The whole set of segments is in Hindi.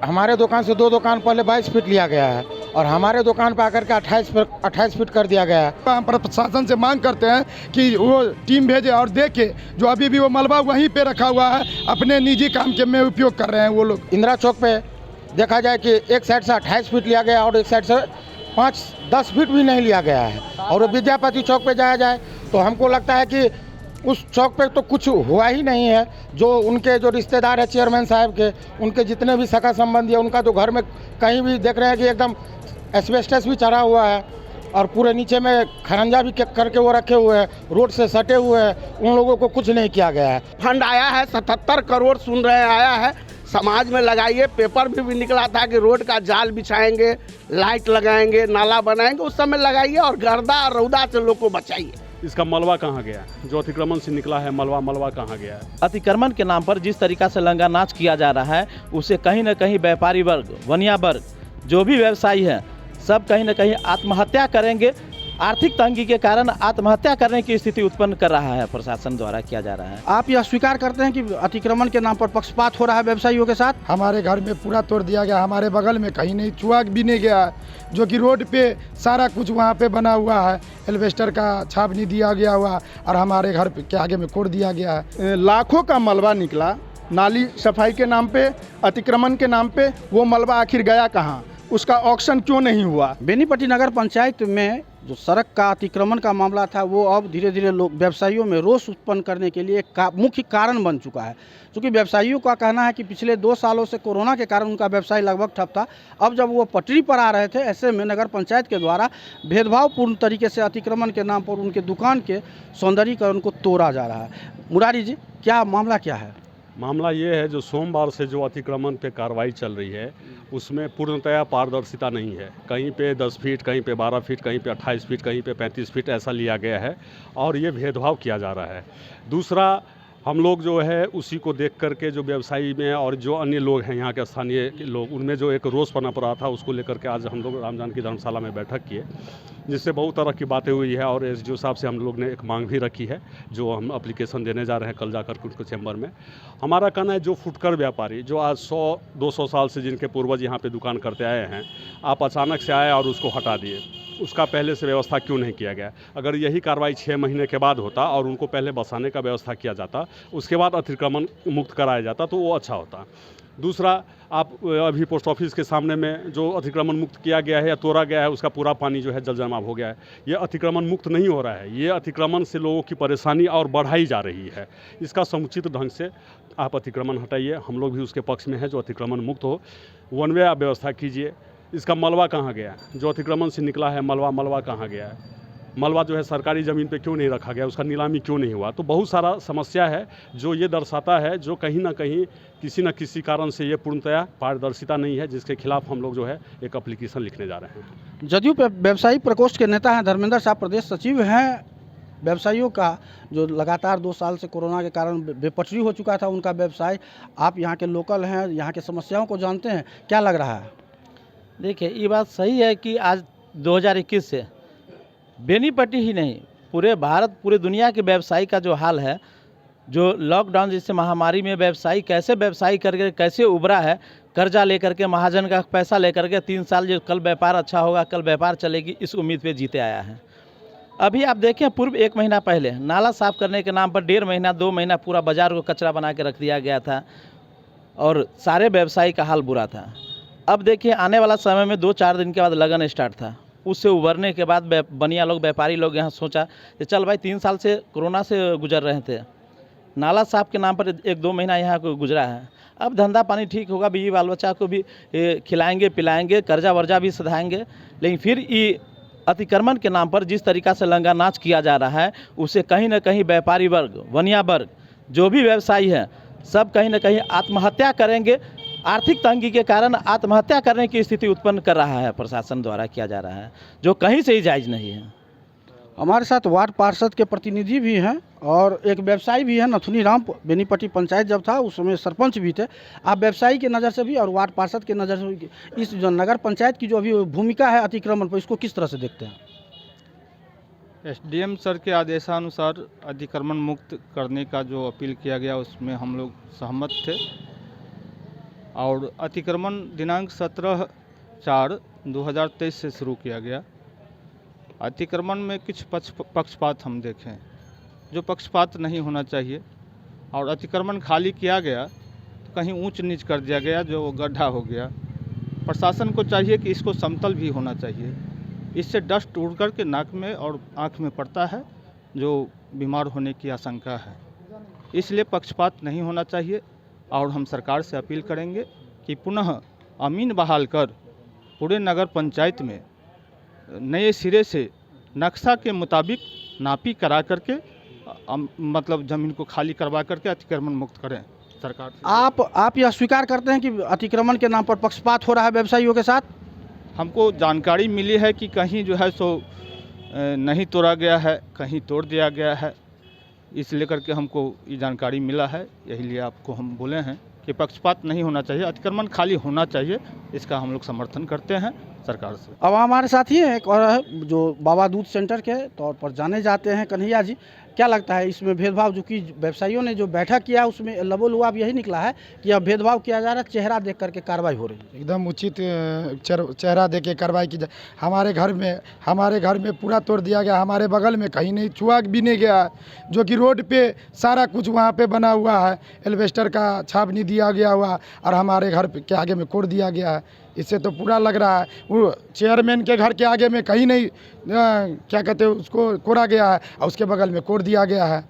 हमारे दुकान से 2 दुकान पहले 22 फीट लिया गया है और हमारे दुकान पर आकर के 28 फीट कर दिया गया है। हम प्रशासन से मांग करते हैं कि वो टीम भेजे और देखे जो अभी भी वो मलबा वहीं पे रखा हुआ है, अपने निजी काम के में उपयोग कर रहे हैं वो लोग। इंदिरा चौक पे देखा जाए कि एक साइड से 28 फीट लिया गया और एक साइड से 5-10 फीट भी नहीं लिया गया है। और विद्यापति चौक पे जाया जाए तो हमको लगता है कि उस चौक पे तो कुछ हुआ ही नहीं है। जो उनके जो रिश्तेदार है चेयरमैन साहब के, उनके जितने भी सगा संबंधी है, उनका तो घर में कहीं भी देख रहे हैं कि एकदम एस्बेस्टस भी चढ़ा हुआ है और पूरे नीचे में खरंजा भी करके वो रखे हुए हैं, रोड से सटे हुए हैं। उन लोगों को कुछ नहीं किया गया है। फंड आया है 77 करोड़ सुन रहे हैं आया है, समाज में लगाइए। पेपर भी निकला था कि रोड का जाल बिछाएंगे, लाइट लगाएंगे, नाला बनाएंगे, उस समय लगाइए और गर्दा और रौदा से लोग को बचाइए। इसका मलबा कहाँ गया? जो अतिक्रमण से निकला है मलबा कहाँ गया है? अतिक्रमण के नाम पर जिस तरीका से लंगा नाच किया जा रहा है, उसे कहीं न कहीं व्यापारी वर्ग, वनिया वर्ग, जो भी व्यवसायी है, सब कहीं न कहीं आत्महत्या करेंगे। आर्थिक तंगी के कारण आत्महत्या करने की स्थिति उत्पन्न कर रहा है, प्रशासन द्वारा किया जा रहा है। आप यह स्वीकार करते हैं कि अतिक्रमण के नाम पर पक्षपात हो रहा है व्यवसायियों के साथ? हमारे घर में पूरा तोड़ दिया गया, हमारे बगल में कहीं नहीं छुआ भी नहीं गया है, जो कि रोड पे सारा कुछ वहाँ पे बना हुआ है, एल्वेस्टर का छावनी दिया गया हुआ और हमारे घर के आगे में कोड़ दिया गया है। लाखों का मलबा निकला, नाली सफाई के नाम पे, अतिक्रमण के नाम पे। वो मलबा आखिर गया कहाँ? उसका ऑक्शन क्यों नहीं हुआ? बेनीपट्टी नगर पंचायत में जो सड़क का अतिक्रमण का मामला था, वो अब धीरे धीरे लोग व्यवसायियों में रोष उत्पन्न करने के लिए मुख्य कारण बन चुका है। क्योंकि व्यवसायियों का कहना है कि पिछले 2 सालों से कोरोना के कारण उनका व्यवसाय लगभग ठप था। अब जब वो पटरी पर आ रहे थे, ऐसे में नगर पंचायत के द्वारा भेदभावपूर्ण तरीके से अतिक्रमण के नाम पर उनके दुकान के सौंदर्यीकरण को तोड़ा जा रहा है। मुरारी जी, क्या मामला क्या है? मामला ये है, जो सोमवार से जो अतिक्रमण पे कार्रवाई चल रही है, उसमें पूर्णतया पारदर्शिता नहीं है। कहीं पे 10 फीट, कहीं पे 12 फीट, कहीं पे 28 फीट, कहीं पे 35 फीट ऐसा लिया गया है और ये भेदभाव किया जा रहा है। दूसरा, हम लोग जो है उसी को देख करके जो व्यवसायी में और जो अन्य लोग हैं यहाँ के स्थानीय लोग, उनमें जो एक रोष पनप रहा था, उसको लेकर के आज हम लोग राम जानकी धर्मशाला में बैठक किए, जिससे बहुत तरह की बातें हुई है। और एसडीओ साहब से हम लोग ने एक मांग भी रखी है, जो हम एप्लीकेशन देने जा रहे हैं कल जाकर के उनको चैम्बर में। हमारा कहना है, जो फुटकर व्यापारी जो आज 100-200 साल से जिनके पूर्वज यहाँ पे दुकान करते आए हैं, आप अचानक से आए और उसको हटा दिए, उसका पहले से व्यवस्था क्यों नहीं किया गया? अगर यही कार्रवाई 6 महीने के बाद होता और उनको पहले बसाने का व्यवस्था किया जाता, उसके बाद अतिक्रमण मुक्त कराया जाता, तो वो अच्छा होता। दूसरा, आप अभी पोस्ट ऑफिस के सामने में जो अतिक्रमण मुक्त किया गया है या तोड़ा गया है, उसका पूरा पानी जो है जल जमाव हो गया है। ये अतिक्रमण मुक्त नहीं हो रहा है, ये अतिक्रमण से लोगों की परेशानी और बढ़ाई जा रही है। इसका समुचित ढंग से आप अतिक्रमण हटाइए, हम लोग भी उसके पक्ष में हैं, जो अतिक्रमण मुक्त हो। वन वे आप व्यवस्था कीजिए। इसका मलबा कहाँ गया? जो अतिक्रमण से निकला है मलबा कहाँ गया है? मलबा जो है सरकारी ज़मीन पे क्यों नहीं रखा गया? उसका नीलामी क्यों नहीं हुआ? तो बहुत सारा समस्या है, जो ये दर्शाता है जो कहीं ना कहीं किसी न किसी कारण से ये पूर्णतया पारदर्शिता नहीं है, जिसके खिलाफ हम लोग जो है एक एप्लीकेशन लिखने जा रहे हैं। जदयू व्यवसायी प्रकोष्ठ के नेता हैं धर्मेंद्र साहब, प्रदेश सचिव हैं। व्यवसायियों का जो लगातार 2 साल से कोरोना के कारण बेपटरी हो चुका था उनका व्यवसाय, आप यहाँ के लोकल हैं, यहाँ के समस्याओं को जानते हैं, क्या लग रहा है? देखिए, ये बात सही है कि आज 2021 से बेनीपट्टी ही नहीं, पूरे भारत, पूरे दुनिया के व्यवसायी का जो हाल है, जो लॉकडाउन जैसे महामारी में व्यवसायी करके कैसे उभरा है, कर्जा लेकर के, महाजन का पैसा लेकर के 3 साल, जो कल व्यापार अच्छा होगा, कल व्यापार चलेगी, इस उम्मीद पे जीते आया है। अभी आप देखें, पूर्व 1 महीना पहले नाला साफ करने के नाम पर 1.5 महीना 2 महीना पूरा बाजार को कचरा बना के रख दिया गया था और सारे व्यवसायी का हाल बुरा था। अब देखिए, आने वाला समय में 2-4 दिन के बाद लगन स्टार्ट था। उससे उभरने के बाद बनिया लोग, व्यापारी लोग यहाँ सोचा कि चल भाई, 3 साल से कोरोना से गुजर रहे थे, नाला साफ के नाम पर 1-2 महीना यहाँ को गुजरा है। अब धंधा पानी ठीक होगा, बीवी बाल बच्चा को भी खिलाएंगे पिलाएंगे, कर्जा वर्जा भी सधाएंगे। लेकिन फिर ये अतिक्रमण के नाम पर जिस तरीका से लंगा नाच किया जा रहा है, उसे कहीं न कहीं व्यापारी वर्ग, वनिया वर्ग, जो भी व्यवसायी है, सब कहीं न कहीं आत्महत्या करेंगे। आर्थिक तंगी के कारण आत्महत्या करने की स्थिति उत्पन्न कर रहा है, प्रशासन द्वारा किया जा रहा है, जो कहीं से ही जायज़ नहीं है। हमारे साथ वार्ड पार्षद के प्रतिनिधि भी हैं और एक व्यवसायी भी हैं, नथुनी राम। बेनीपट्टी पंचायत जब था उस समय सरपंच भी थे। आप व्यवसायी के नज़र से भी और वार्ड पार्षद के नज़र से भी इस जो नगर पंचायत की जो अभी भूमिका है अतिक्रमण पर, इसको किस तरह से देखते हैं? एसडीएम सर के आदेशानुसार अतिक्रमण मुक्त करने का जो अपील किया गया, उसमें हम लोग सहमत थे। और अतिक्रमण दिनांक 17/4/2023 से शुरू किया गया। अतिक्रमण में कुछ पक्षपात हम देखें जो पक्षपात नहीं होना चाहिए, और अतिक्रमण खाली किया गया तो कहीं ऊंच नीच कर दिया गया जो गड्ढा हो गया। प्रशासन को चाहिए कि इसको समतल भी होना चाहिए, इससे डस्ट उड़ कर के नाक में और आँख में पड़ता है जो बीमार होने की आशंका है। इसलिए पक्षपात नहीं होना चाहिए और हम सरकार से अपील करेंगे कि पुनः अमीन बहाल कर पूरे नगर पंचायत में नए सिरे से नक्शा के मुताबिक नापी करा करके मतलब ज़मीन को खाली करवा करके अतिक्रमण मुक्त करें सरकार से। आप यह स्वीकार करते हैं कि अतिक्रमण के नाम पर पक्षपात हो रहा है व्यवसायियों के साथ? हमको जानकारी मिली है कि कहीं जो है सो नहीं तोड़ा गया है, कहीं तोड़ दिया गया है, इस लेकर के हमको ये जानकारी मिला है। यही लिए आपको हम बोले हैं कि पक्षपात नहीं होना चाहिए, अतिक्रमण खाली होना चाहिए। इसका हम लोग समर्थन करते हैं सरकार से। अब हमारे साथ ही एक और है जो बाबा दूध सेंटर के तौर पर जाने जाते हैं, कन्हैया जी। क्या लगता है इसमें भेदभाव, जो कि व्यवसायियों ने जो बैठक किया उसमें लबोलुआब यही निकला है कि अब भेदभाव किया जा रहा है, चेहरा देख करके कार्रवाई हो रही है? एकदम उचित चेहरा दे के कार्रवाई की जाए। हमारे घर में पूरा तोड़ दिया गया, हमारे बगल में कहीं नहीं छुआ भी नहीं गया, जो कि रोड पे सारा कुछ वहाँ पे बना हुआ है, एल्वेस्टर का छाप नहीं दिया गया हुआ, और हमारे घर के आगे में कोड़ दिया गया है। इससे तो पूरा लग रहा है वो चेयरमैन के घर के आगे में कहीं नहीं क्या कहते हैं उसको कोड़ा गया है, और उसके बगल में कोड़ दिया गया है।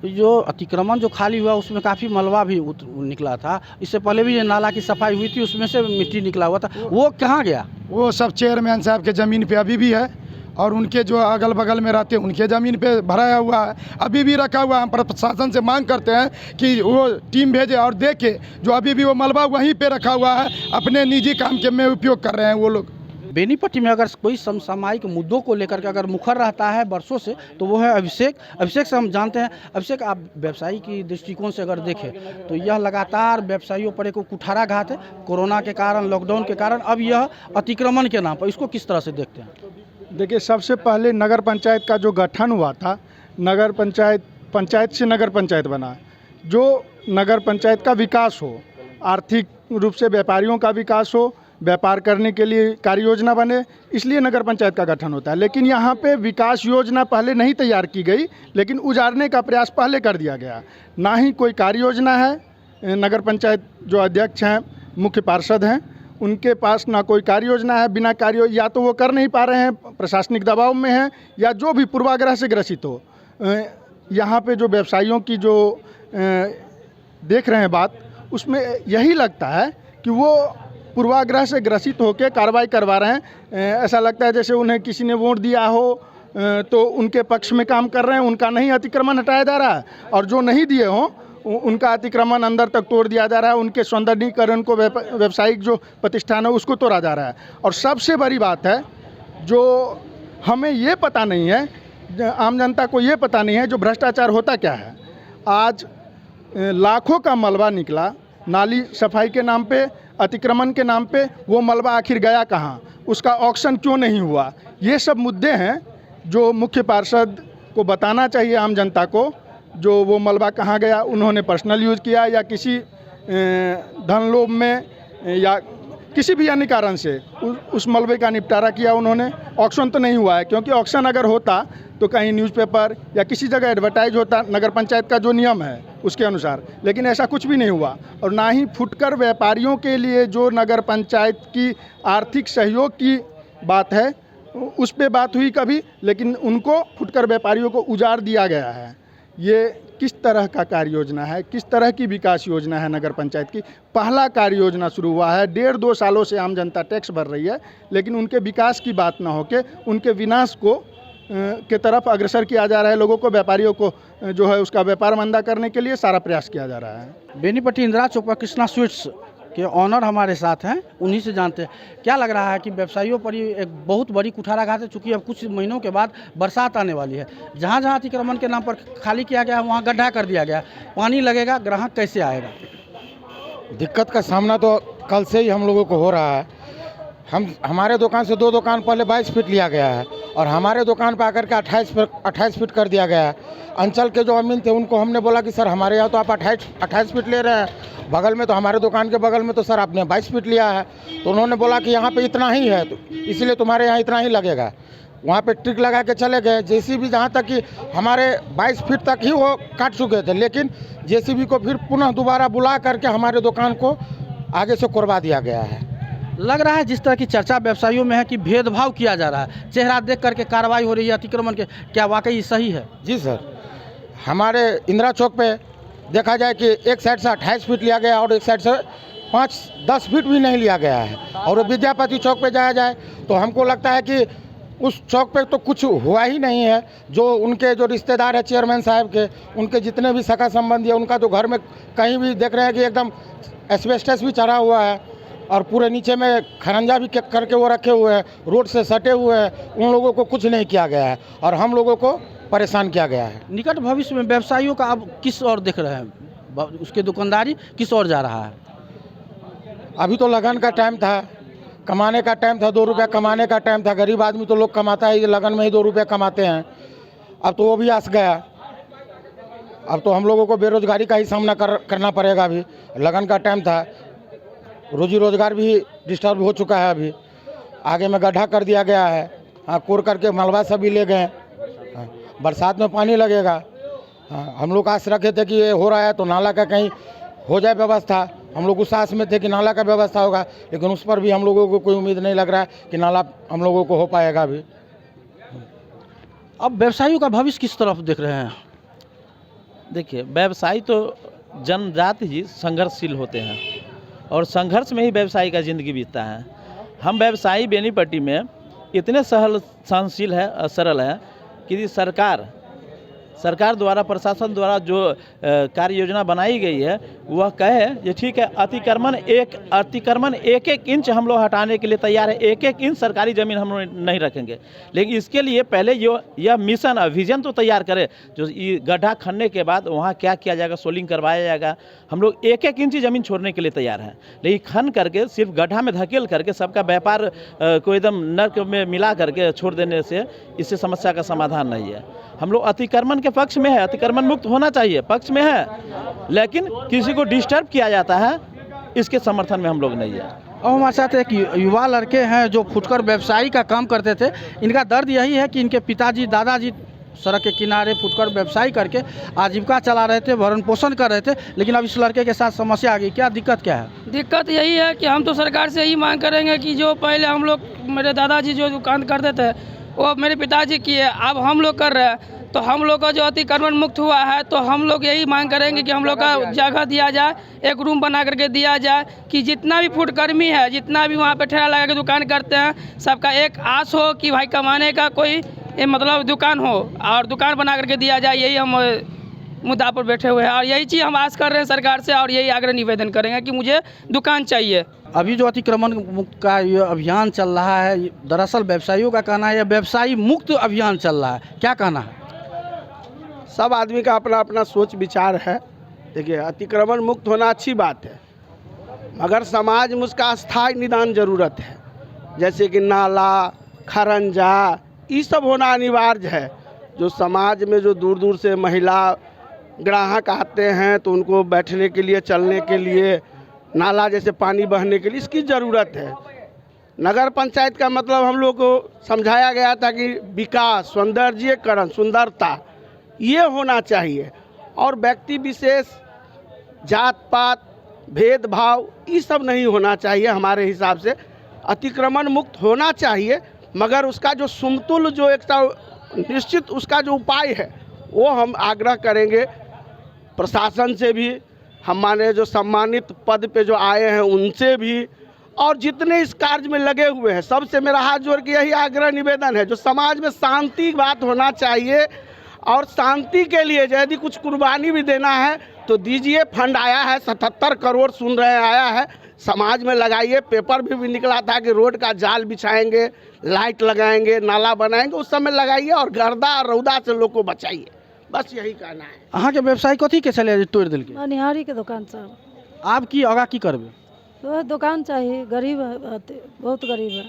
जो अतिक्रमण जो खाली हुआ उसमें काफ़ी मलबा भी निकला था। इससे पहले भी जो नाला की सफाई हुई थी उसमें से मिट्टी निकला हुआ था, वो कहाँ गया? वो सब चेयरमैन साहब के ज़मीन पे अभी भी है, और उनके जो अगल बगल में रहते हैं उनके ज़मीन पे भराया हुआ है, अभी भी रखा हुआ है। हम प्रशासन से मांग करते हैं कि वो टीम भेजे और देखे, जो अभी भी वो मलबा वहीं पे रखा हुआ है, अपने निजी काम के में उपयोग कर रहे हैं वो लोग। बेनीपट्टी में अगर कोई समसामयिक मुद्दों को लेकर के अगर मुखर रहता है वर्षों से, तो वो है अभिषेक से हम जानते हैं। अभिषेक, आप व्यवसायी की दृष्टिकोण से अगर देखें तो यह लगातार व्यवसायियों पर एक कुठाराघात है, कोरोना के कारण, लॉकडाउन के कारण, अब यह अतिक्रमण के नाम पर, इसको किस तरह से देखते हैं? देखिए, सबसे पहले नगर पंचायत का जो गठन हुआ था, नगर पंचायत से नगर पंचायत बना, जो नगर पंचायत का विकास हो, आर्थिक रूप से व्यापारियों का विकास हो, व्यापार करने के लिए कार्य योजना बने, इसलिए नगर पंचायत का गठन होता है। लेकिन यहाँ पे विकास योजना पहले नहीं तैयार की गई, लेकिन उजारने का प्रयास पहले कर दिया गया। ना ही कोई कार्य योजना है, नगर पंचायत जो अध्यक्ष हैं, मुख्य पार्षद हैं, उनके पास ना कोई कार्य योजना है। बिना कार्य, या तो वो कर नहीं पा रहे हैं, प्रशासनिक दबाव में हैं, या जो भी पूर्वाग्रह से ग्रसित हो। यहाँ पे जो व्यवसायियों की जो देख रहे हैं बात, उसमें यही लगता है कि वो पूर्वाग्रह से ग्रसित होकर कार्रवाई करवा रहे हैं। ऐसा लगता है जैसे उन्हें किसी ने वोट दिया हो तो उनके पक्ष में काम कर रहे हैं, उनका नहीं अतिक्रमण हटाया जा रहा है, और जो नहीं दिए हों उनका अतिक्रमण अंदर तक तोड़ दिया जा रहा है, उनके सौंदर्यीकरण को, व्यावसायिक जो प्रतिष्ठान है उसको तोड़ा जा रहा है। और सबसे बड़ी बात है जो हमें ये पता नहीं है, आम जनता को ये पता नहीं है जो भ्रष्टाचार होता क्या है। आज लाखों का मलबा निकला नाली सफाई के नाम पे, अतिक्रमण के नाम पे, वो मलबा आखिर गया कहाँ, उसका ऑक्शन क्यों नहीं हुआ? ये सब मुद्दे हैं जो मुख्य पार्षद को बताना चाहिए आम जनता को। जो वो मलबा कहाँ गया, उन्होंने पर्सनल यूज़ किया या किसी धन लोभ में या किसी भी अन्य कारण से उस मलबे का निपटारा किया उन्होंने। ऑक्शन तो नहीं हुआ है, क्योंकि ऑक्शन अगर होता तो कहीं न्यूज़पेपर या किसी जगह एडवर्टाइज होता नगर पंचायत का जो नियम है उसके अनुसार, लेकिन ऐसा कुछ भी नहीं हुआ। और ना ही फुटकर व्यापारियों के लिए जो नगर पंचायत की आर्थिक सहयोग की बात है उस पे बात हुई कभी, लेकिन उनको फुटकर व्यापारियों को उजाड़ दिया गया है। ये किस तरह का कार्य योजना है, किस तरह की विकास योजना है नगर पंचायत की? पहला कार्य योजना शुरू हुआ है, 1.5-2 सालों से आम जनता टैक्स भर रही है, लेकिन उनके विकास की बात ना होके उनके विनाश को के तरफ अग्रसर किया जा रहा है। लोगों को, व्यापारियों को जो है उसका व्यापार मंदा करने के लिए सारा प्रयास किया जा रहा है। बेनीपट्टी इंदिरा चौक पर कृष्णा स्वीट्स के ऑनर हमारे साथ हैं, उन्हीं से जानते हैं क्या लग रहा है कि व्यवसायियों पर ये एक बहुत बड़ी कुठाराघात है। चूँकि अब कुछ महीनों के बाद बरसात आने वाली है, जहाँ जहाँ अतिक्रमण के नाम पर खाली किया गया वहाँ गड्ढा कर दिया गया, पानी लगेगा, ग्राहक कैसे आएगा? दिक्कत का सामना तो कल से ही हम लोगों को हो रहा है। हमारे दुकान से 2 दुकान पहले 22 फीट लिया गया है, और हमारे दुकान पर आकर के 28 फीट कर दिया गया है। अंचल के जो अमीन थे उनको हमने बोला कि सर हमारे यहाँ तो आप 28 फीट ले रहे हैं, बगल में तो हमारे दुकान के बगल में तो सर आपने 22 फीट लिया है। तो उन्होंने बोला कि यहाँ पे इतना ही है, तो इसलिए तुम्हारे यहाँ इतना ही लगेगा। वहाँ पे ट्रिक लगा के चले गए। जेसीबी जहाँ तक कि हमारे 22 फीट तक ही वो काट चुके थे, लेकिन जेसीबी को फिर पुनः दोबारा बुला करके हमारे दुकान को आगे से कोरबा दिया गया है। लग रहा है जिस तरह की चर्चा व्यवसायियों में है कि भेदभाव किया जा रहा है, चेहरा देख करके कार्रवाई हो रही है अतिक्रमण के, क्या वाकई सही है? जी सर, हमारे इंदिरा चौक पे देखा जाए कि एक साइड से 28 फीट लिया गया और एक साइड से 5-10 फीट भी नहीं लिया गया है। और विद्यापति चौक पे जाया जाए तो हमको लगता है कि उस चौक पे तो कुछ हुआ ही नहीं है। जो उनके जो रिश्तेदार है चेयरमैन साहब के, उनके जितने भी सगा संबंधी है, उनका तो घर में कहीं भी देख रहे हैं कि एकदम एस्बेस्टस भी चढ़ा हुआ है और पूरे नीचे में खरंजा भी करके वो रखे हुए हैं, रोड से सटे हुए हैं। उन लोगों को कुछ नहीं किया गया है और हम लोगों को परेशान किया गया है। निकट भविष्य में व्यवसायियों का अब किस ओर देख रहे हैं, उसके दुकानदारी किस ओर जा रहा है? अभी तो लगन का टाइम था, कमाने का टाइम था, 2 रुपया कमाने का टाइम था। गरीब आदमी तो लोग कमाता है, ये लगन में ही 2 रुपया कमाते हैं। अब तो वो भी आस गया। अब तो हम लोगों को बेरोजगारी का ही सामना करना पड़ेगा। अभी लगन का टाइम था, रोजी रोजगार भी डिस्टर्ब हो चुका है। अभी आगे में गड्ढा कर दिया गया है, हाँ, कोर करके मलबा सब भी ले गए। हाँ, बरसात में पानी लगेगा। हाँ, हम लोग आस रखे थे कि ये हो रहा है तो नाला का कहीं हो जाए व्यवस्था। हम लोग उस आस में थे कि नाला का व्यवस्था होगा, लेकिन उस पर भी हम लोगों को कोई उम्मीद नहीं लग रहा है कि नाला हम लोगों को हो पाएगा। अभी अब व्यवसायियों का भविष्य किस तरफ देख रहे हैं? देखिए, व्यवसायी तो जन्मजात ही संघर्षशील होते हैं और संघर्ष में ही व्यवसायी का ज़िंदगी बीतता है। हम व्यवसायी बेनीपट्टी में इतने सहनशील है और सरल है कि सरकार द्वारा, प्रशासन द्वारा जो कार्य योजना बनाई गई है वह कहे ये ठीक है, अतिक्रमण एक इंच हम लोग हटाने के लिए तैयार है। एक इंच सरकारी ज़मीन हम लोग नहीं रखेंगे, लेकिन इसके लिए पहले यह मिशन विजन तो तैयार करे। जो ये गड्ढा खनने के बाद वहाँ क्या किया जाएगा, सोलिंग करवाया जाएगा। हम लोग एक इंच ज़मीन छोड़ने के लिए तैयार हैं, लेकिन खन करके सिर्फ गड्ढा में धकेल करके सबका व्यापार को एकदम नर्क में मिला करके छोड़ देने से इससे समस्या का समाधान नहीं है। हम लोग अतिक्रमण के पक्ष में है, अतिक्रमण मुक्त होना चाहिए पक्ष में है, लेकिन किसी को डिस्टर्ब किया जाता है इसके समर्थन में हम लोग नहीं है। और हमारे साथ एक युवा लड़के हैं जो फुटकर व्यवसायी का काम करते थे। इनका दर्द यही है कि इनके पिताजी दादाजी सड़क के किनारे फुटकर व्यवसाय करके आजीविका चला रहे थे, भरण पोषण कर रहे थे, लेकिन अब इस लड़के के साथ समस्या आ गई। क्या दिक्कत क्या है? दिक्कत यही है कि हम तो सरकार से यही मांग करेंगे कि जो पहले हम लोग, मेरे दादाजी जो दुकान करते थे वो मेरे पिताजी किए, अब हम लोग कर रहे हैं। तो हम लोग का जो अतिक्रमण मुक्त हुआ है तो हम लोग यही मांग करेंगे कि हम लोग का जगह दिया जाए, एक रूम बना करके दिया जाए कि जितना भी फुटकर्मी है, जितना भी वहाँ पे ठेला लगा के दुकान करते हैं, सबका एक आस हो कि भाई कमाने का कोई मतलब दुकान हो और दुकान बना करके दिया जाए। यही हम मुद्दा पर बैठे हुए हैं और यही चीज़ हम आस कर रहे हैं सरकार से और यही आग्रह निवेदन करेंगे कि मुझे दुकान चाहिए। अभी जो अतिक्रमण मुक्त का ये अभियान चल रहा है, दरअसल व्यवसायियों का कहना है यह व्यवसायी मुक्त अभियान चल रहा है, क्या कहना है? सब आदमी का अपना अपना सोच विचार है। देखिए, अतिक्रमण मुक्त होना अच्छी बात है, मगर समाज में उसका स्थायी निदान ज़रूरत है। जैसे कि नाला, खरंजा, ये सब होना अनिवार्य है। जो समाज में जो दूर दूर से महिला ग्राहक आते हैं तो उनको बैठने के लिए, चलने के लिए, नाला जैसे पानी बहने के लिए इसकी ज़रूरत है। नगर पंचायत का मतलब हम लोग को समझाया गया था कि विकास, सौंदर्यीकरण, सुंदरता ये होना चाहिए और व्यक्ति विशेष, जात पात, भेदभाव ये सब नहीं होना चाहिए। हमारे हिसाब से अतिक्रमण मुक्त होना चाहिए, मगर उसका जो समतुल, जो एक निश्चित उसका जो उपाय है वो हम आग्रह करेंगे प्रशासन से भी, हमारे जो सम्मानित पद पे जो आए हैं उनसे भी, और जितने इस कार्य में लगे हुए हैं सबसे मेरा हाथ जोड़ के यही आग्रह निवेदन है। जो समाज में शांति की बात होना चाहिए और शांति के लिए यदि कुछ कुर्बानी भी देना है तो दीजिए। फंड आया है 77 करोड़ सुन रहे हैं आया है, समाज में लगाइए। पेपर भी निकला था कि रोड का जाल बिछाएंगे, लाइट लगाएंगे, नाला बनाएंगे, उस समय लगाइए और गर्दा और रौदा से लोग को बचाइए। बस यही कहना है। अहाँ के व्यवसाय कथी के चले तोड़ दिल के? मनिहारी के दुकान सर। आप की आगा की करबे? तो दुकान चाहिए, गरीब है, बहुत गरीब है,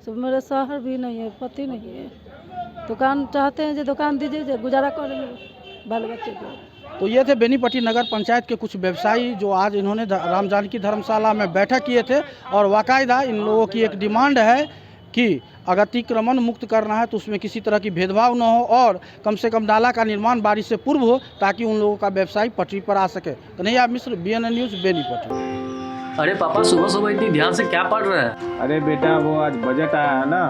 तो मेरे शहर भी नहीं है, पति नहीं है। दुकान चाहते हैं जो दुकान दीजिए, जो गुजारा करेंगे बाल बच्चे को। तो ये थे बेनीपट्टी नगर पंचायत के कुछ व्यवसायी जो आज इन्होंने राम जानकी धर्मशाला में बैठक किए थे और बाकायदा इन लोगों की एक डिमांड है कि अगर अतिक्रमण मुक्त करना है तो उसमें किसी तरह की भेदभाव न हो और कम से कम नाला का निर्माण बारिश से पूर्व हो, ताकि उन लोगों का व्यवसाय पटरी पर आ सके। कन्हैया मिश्र, BNN न्यूज़, बेनीपट्टी। अरे पापा, सुबह सुबह इतनी ध्यान से क्या पढ़ रहे हैं? अरे बेटा, वो आज बजट आया है ना,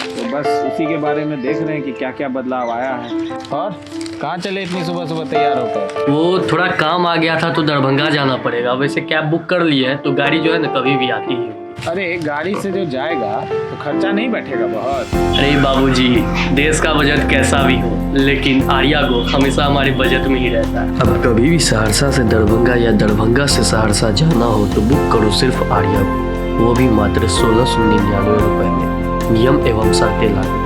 तो बस उसी के बारे में देख रहे हैं कि क्या क्या बदलाव आया है। और कहाँ चले इतनी सुबह सुबह तैयार होकर? वो थोड़ा काम आ गया था तो दरभंगा जाना पड़ेगा। वैसे कैब बुक कर लिए है तो गाड़ी जो है ना कभी भी आती है। अरे गाड़ी से जो जाएगा तो खर्चा नहीं बैठेगा बहुत? अरे बाबूजी, देश का बजट कैसा भी हो लेकिन आर्या गो हमेशा हमारे बजट में ही रहता है। अब कभी भी सहरसा से दरभंगा या दरभंगा से सहरसा जाना हो तो बुक करो सिर्फ आर्या गो, वो भी मात्र 1699 रुपए में। नियम एवं शर्तें लागू।